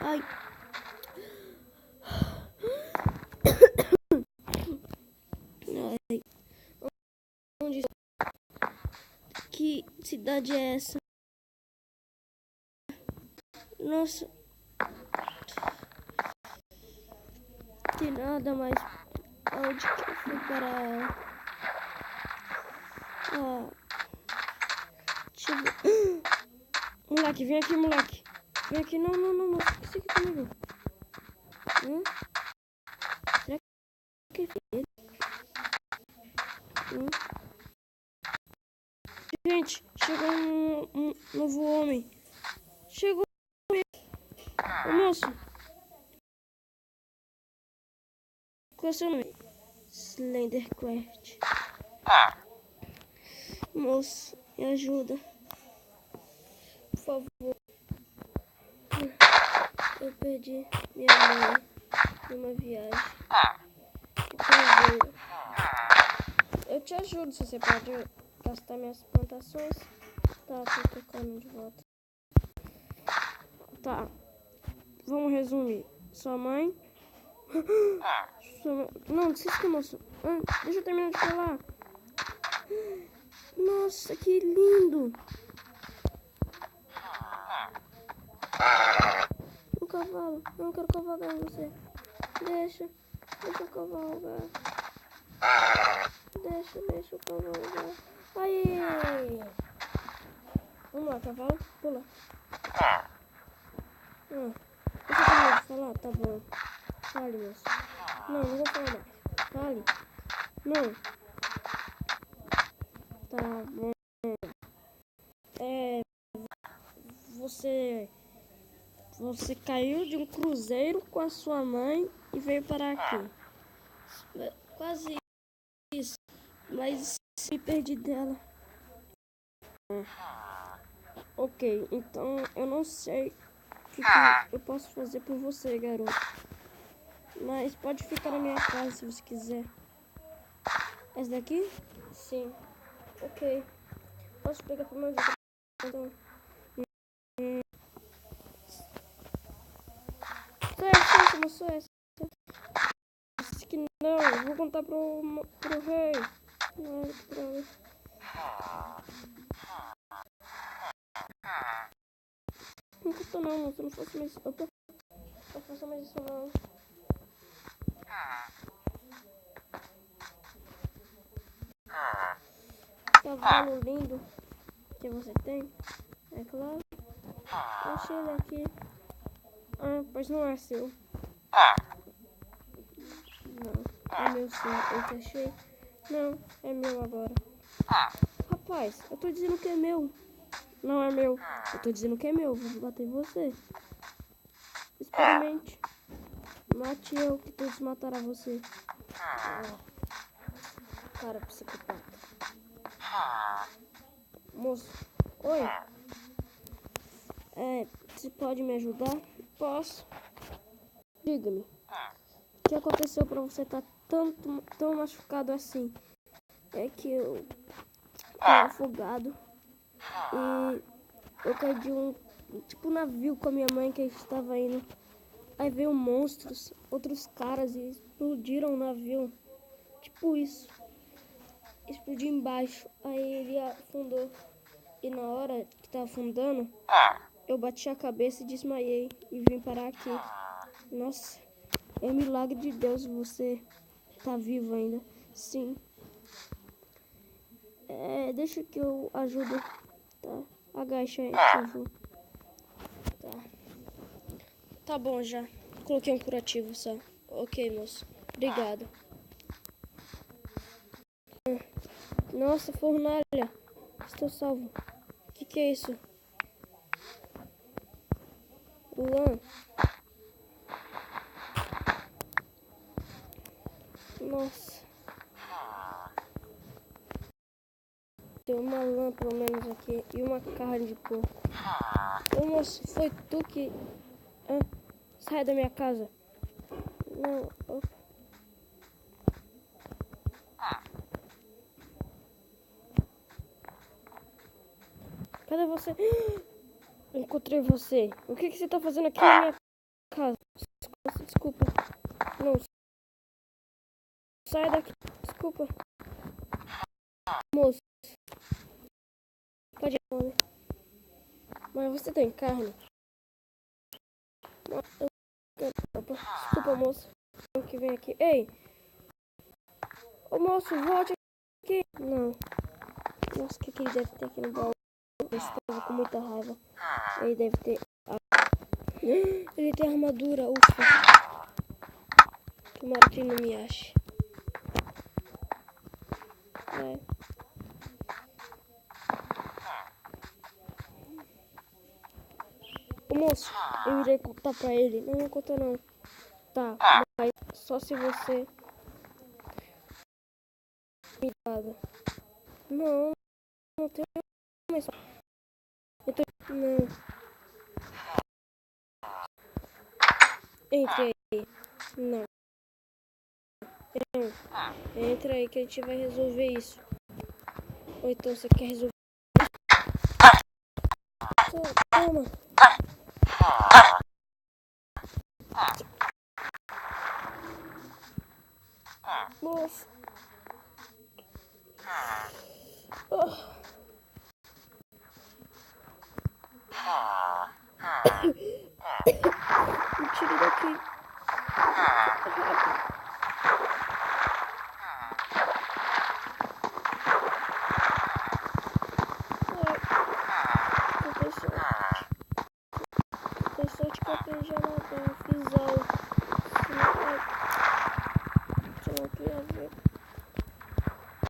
Ai. Ai. Onde... Que cidade é essa? Nossa. Não tem nada mais. Onde que eu fui parar? Ah. Deixa eu ver. Moleque, vem aqui, moleque. Vem aqui. Não, moço. O que você quer comigo? Será que é ele? Gente, chegou um novo homem. Chegou. Ô, moço. Qual é o seu nome? Slendercraft. Moço, me ajuda. Por favor. Eu perdi minha mãe numa viagem. Por favor. Eu te ajudo se você pode gastar minhas plantações. Tá, tô tocando de volta. Tá. Vamos resumir. Sua mãe... Não, desista, moço. Deixa eu terminar de falar. Nossa, que lindo. Um cavalo. Eu não quero cavalgar em você. Deixa eu cavalgar. Deixa eu cavalgar. Aí. Vamos lá, cavalo. Pula. Você tem de falar? Tá bom. Fale, moço. Não vou falar mais. Fale. Não. Tá bom. Você caiu de um cruzeiro com a sua mãe e veio parar aqui. Quase isso. Mas me perdi dela. Ok, então eu não sei o que eu posso fazer por você, garoto. Mas pode ficar na minha casa se você quiser. Essa daqui? Sim. Ok. Posso pegar pra mais outra? Então. Só essa. Disse que não. Vou contar pro rei. Não, droga. Não conta não, moço. Não faço mais isso. Opa. Não faço mais isso não. Cavalo lindo que você tem, é claro. Eu achei ele aqui. Pois não é seu. Não, é meu sim. Eu te achei. Não, é meu agora. Rapaz, eu tô dizendo que é meu. Não é meu. Eu tô dizendo que é meu. Vou bater em você. Experimente. Mate eu que todos matará você. Cara, psicopata. Moço. Oi. Você pode me ajudar? Posso. Diga-me. O que aconteceu pra você estar tão machucado assim? É que eu tô afogado. E eu caí de um navio com a minha mãe que estava indo. Aí veio monstros, outros caras e explodiram o navio. Tipo isso. Explodiu embaixo. Aí ele afundou. E na hora que tava afundando, eu bati a cabeça e desmaiei. E vim parar aqui. Nossa, é um milagre de Deus você tá vivo ainda. Sim. Deixa que eu ajudo. Tá. Agacha aí, por favor. Tá bom já. Coloquei um curativo só. Ok, moço. Obrigado. Nossa, fornalha. Estou salvo. O que é isso? Lã. Nossa. Tem uma lã pelo menos aqui. E uma carne de porco. Ô moço, foi tu que... sai da minha casa. Não. Cadê você? Encontrei você. O que você tá fazendo aqui na minha casa? Desculpa. Não. Sai daqui. Desculpa. Moço. Pode ir, homem. Mas você tem carne? Desculpa, moço. Que vem aqui. Ei! Ô, moço, volte aqui. Não. Nossa, o que ele deve ter aqui no baú? Ele estava com muita raiva. Ele deve ter... Ele tem armadura, ufa. Tomara que ele não me ache. É. Ô, moço, eu irei contar pra ele. Não conta não. Tá, mas só se você... me dá. Não, não tenho mais. Não. Entre aí. Não. Entra aí que a gente vai resolver isso. Ou então você quer resolver? Toma. Nossa.